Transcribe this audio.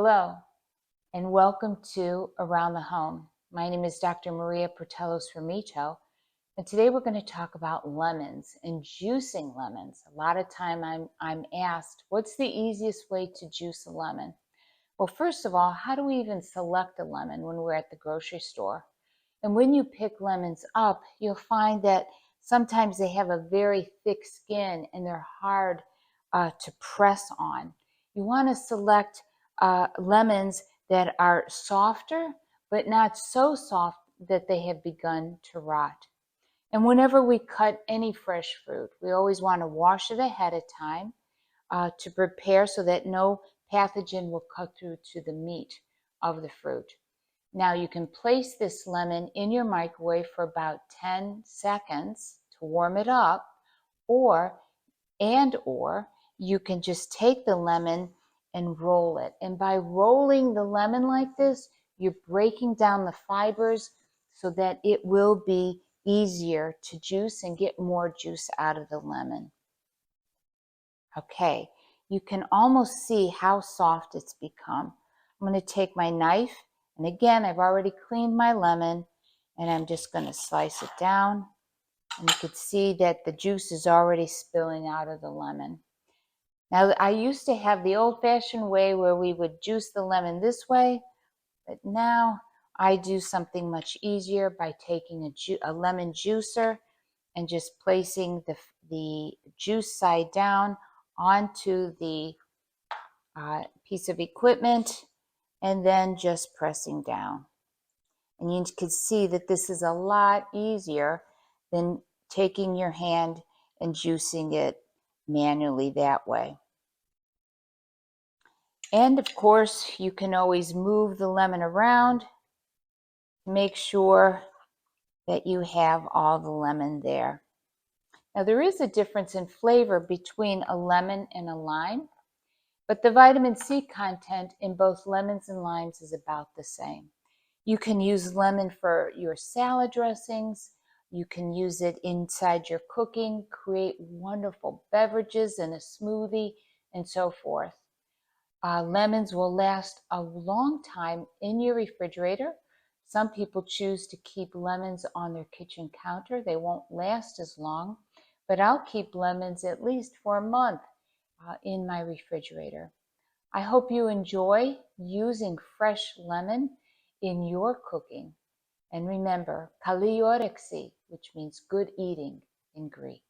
Hello, and welcome to Around the Home. My name is Dr. Maria Portelos-Fermito, and today we're going to talk about lemons and juicing lemons. A lot of time I'm asked, what's the easiest way to juice a lemon? Well, first of all, how do we even select a lemon when we're at the grocery store? And when you pick lemons up, you'll find that sometimes they have a very thick skin and they're hard to press on. You want to select lemons that are softer, but not so soft that they have begun to rot. And whenever we cut any fresh fruit, we always want to wash it ahead of time to prepare so that no pathogen will cut through to the meat of the fruit. Now you can place this lemon in your microwave for about 10 seconds to warm it up, or you can just take the lemon and roll it. And by rolling the lemon like this, you're breaking down the fibers so that it will be easier to juice and get more juice out of the lemon. Okay, you can almost see how soft it's become. I'm going to take my knife, and again, I've already cleaned my lemon, and I'm just going to slice it down. And you can see that the juice is already spilling out of the lemon. Now, I used to have the old-fashioned way where we would juice the lemon this way, but now I do something much easier by taking a lemon juicer and just placing the juice side down onto the piece of equipment and then just pressing down. And you can see that this is a lot easier than taking your hand and juicing it manually that way. And of course, you can always move the lemon around to make sure that you have all the lemon there. Now, there is a difference in flavor between a lemon and a lime, but the vitamin C content in both lemons and limes is about the same. You can use lemon for your salad dressings. You can use it inside your cooking, create wonderful beverages in a smoothie, and so forth. Lemons will last a long time in your refrigerator. Some people choose to keep lemons on their kitchen counter. They won't last as long, but I'll keep lemons at least for a month in my refrigerator. I hope you enjoy using fresh lemon in your cooking. And remember, kaliorexy, which means good eating in Greek.